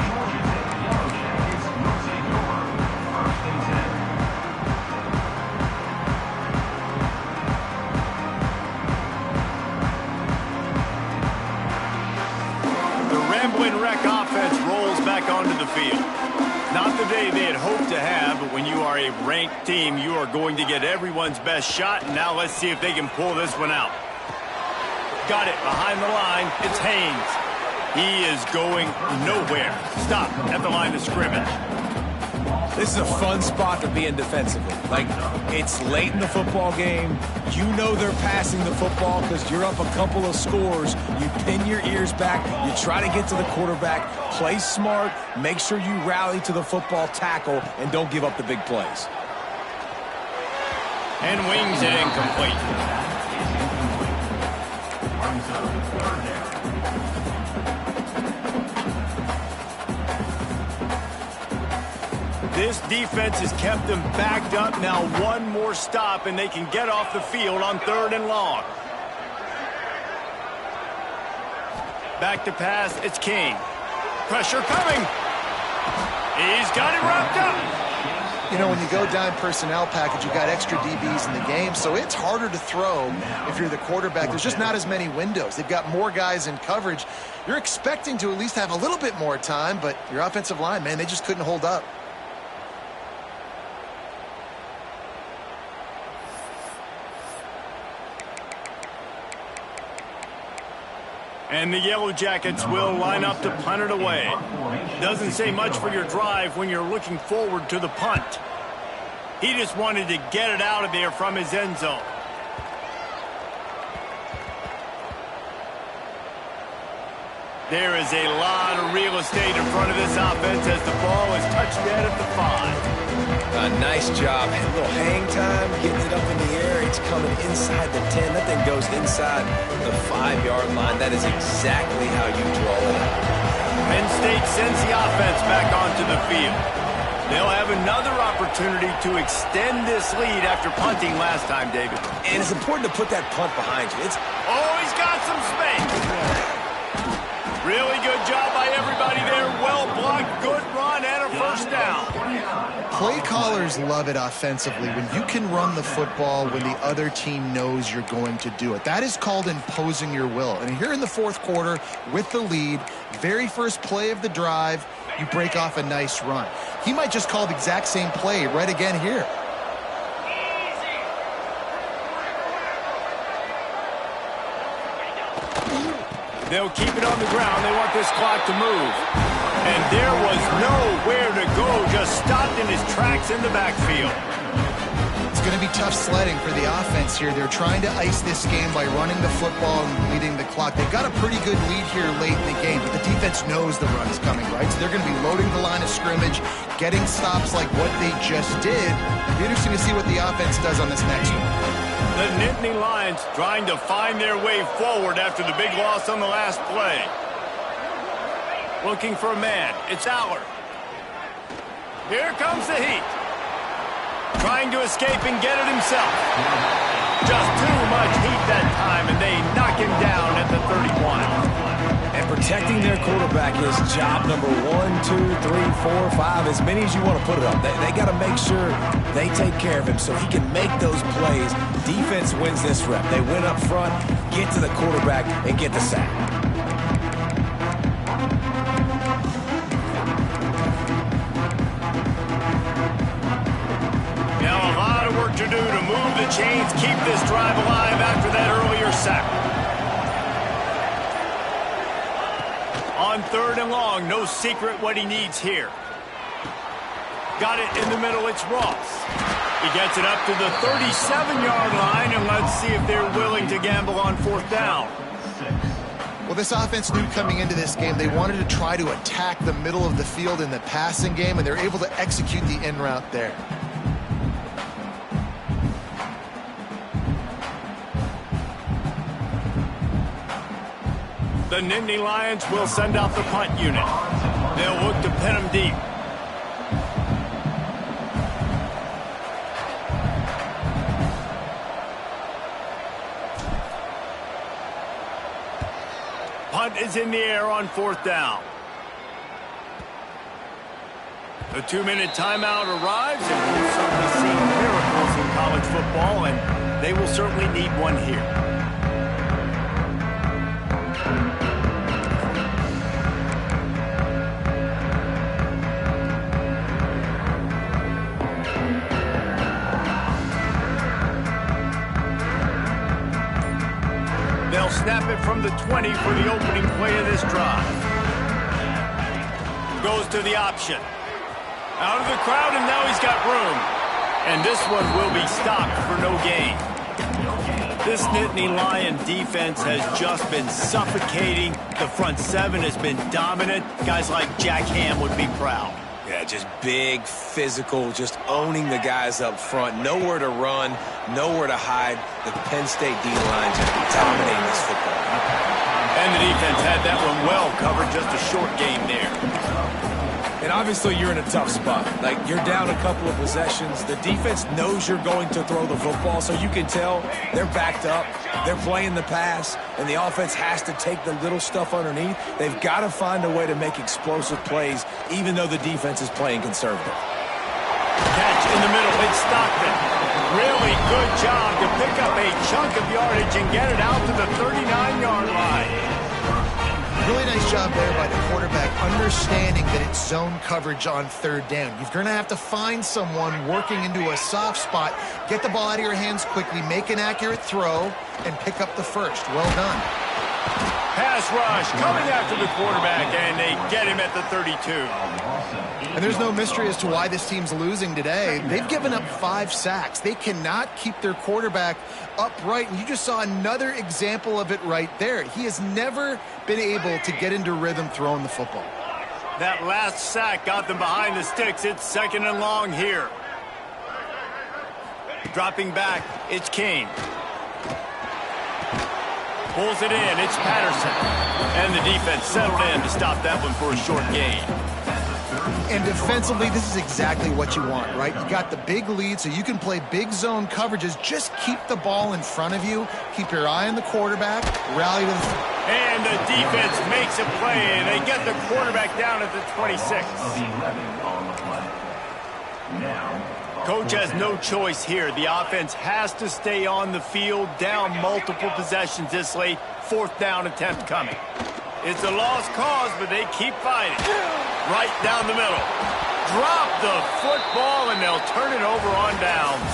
Wreck offense rolls back onto the field. Not the day they had hoped to have, but when you are a ranked team, you are going to get everyone's best shot, and now let's see if they can pull this one out. Got it behind the line. It's Haynes. He is going nowhere. Stop at the line of scrimmage. This is a fun spot to be in defensively. Like, it's late in the football game. You know they're passing the football because you're up a couple of scores. You pin your ears back. You try to get to the quarterback. Play smart. Make sure you rally to the football tackle and don't give up the big plays. And wings it incomplete. This defense has kept them backed up. Now one more stop, and they can get off the field on 3rd and long. Back to pass, it's King. Pressure coming. He's got it wrapped up. You know, when you go dime personnel package, you got extra DBs in the game, so it's harder to throw if you're the quarterback. There's just not as many windows. They've got more guys in coverage. You're expecting to at least have a little bit more time, but your offensive line, man, they just couldn't hold up. And the Yellow Jackets will line up to punt it away. Doesn't say much for your drive when you're looking forward to the punt. He just wanted to get it out of there from his end zone. There is a lot of real estate in front of this offense as the ball is touched dead at the 5. Nice job. A little hang time, getting it up in the air. It's coming inside the 10. That thing goes inside the 5-yard line. That is exactly how you draw it out. Penn State sends the offense back onto the field. They'll have another opportunity to extend this lead after punting last time, David. And it's important to put that punt behind you. Oh, he's got some space. Really good job by everybody there. Well blocked, good run, and a 1st down. Play callers love it offensively when you can run the football when the other team knows you're going to do it. That is called imposing your will. And here in the 4th quarter with the lead, very first play of the drive, you break off a nice run. He might just call the exact same play right again here. They'll keep it on the ground. They want this clock to move. And there was nowhere to go. Just stopped in his tracks in the backfield. It's going to be tough sledding for the offense here. They're trying to ice this game by running the football and leading the clock. They've got a pretty good lead here late in the game, but the defense knows the run is coming, right? So they're going to be loading the line of scrimmage, getting stops like what they just did. It'll be interesting to see what the offense does on this next one. The Nittany Lions trying to find their way forward after the big loss on the last play. Looking for a man. It's Aller. Here comes the heat. Trying to escape and get it himself. Just too much heat that time, and they knock him down at the 31. And protecting their quarterback is job number 1, 2, 3, 4, 5, as many as you want to put it up. They got to make sure they take care of him so he can make those plays. Defense wins this rep. They win up front, get to the quarterback, and get the sack. To do to move the chains, keep this drive alive after that earlier sack. On 3rd and long, no secret what he needs here. Got it in the middle, it's Ross. He gets it up to the 37-yard line, and let's see if they're willing to gamble on 4th down. Well, this offense knew coming into this game they wanted to try to attack the middle of the field in the passing game, and they're able to execute the in route there. The Nittany Lions will send out the punt unit. They'll look to pin him deep. Punt is in the air on 4th down. The 2-minute timeout arrives, and we've certainly seen miracles in college football, and they will certainly need one here. They'll snap it from the 20 for the opening play of this drive. Goes to the option. Out of the crowd, and now he's got room. And this one will be stopped for no gain. This Nittany Lion defense has just been suffocating. The front 7 has been dominant. Guys like Jack Ham would be proud. Yeah, just big, physical, just owning the guys up front. Nowhere to run, nowhere to hide. The Penn State D-line just dominating this football. And the defense had that one well covered, just a short game there. And obviously you're in a tough spot. Like, you're down a couple of possessions. The defense knows you're going to throw the football, so you can tell they're backed up. They're playing the pass, and the offense has to take the little stuff underneath. They've got to find a way to make explosive plays, even though the defense is playing conservative. Catch in the middle. It's Stockton. Really good job to pick up a chunk of yardage and get it out to the 39-yard line. Really nice job there by the quarterback, understanding that it's zone coverage on 3rd down. You're going to have to find someone working into a soft spot, get the ball out of your hands quickly, make an accurate throw, and pick up the first. Well done. Pass rush coming after the quarterback, and they get him at the 32. And there's no mystery as to why this team's losing today. They've given up 5 sacks. They cannot keep their quarterback upright, and you just saw another example of it right there. He has never been able to get into rhythm throwing the football. That last sack got them behind the sticks. It's 2nd and long here. Dropping back, it's Kane. Pulls it in, it's Patterson. And the defense settled in to stop that one for a short gain. And defensively, this is exactly what you want, right? You got the big lead, so you can play big zone coverages. Just keep the ball in front of you. Keep your eye on the quarterback. Rally to the... And the defense makes a play, and they get the quarterback down at the 26. Coach has no choice here. The offense has to stay on the field, down multiple possessions this late. 4th down attempt coming. It's a lost cause, but they keep fighting. Right down the middle. Drop the football, and they'll turn it over on downs.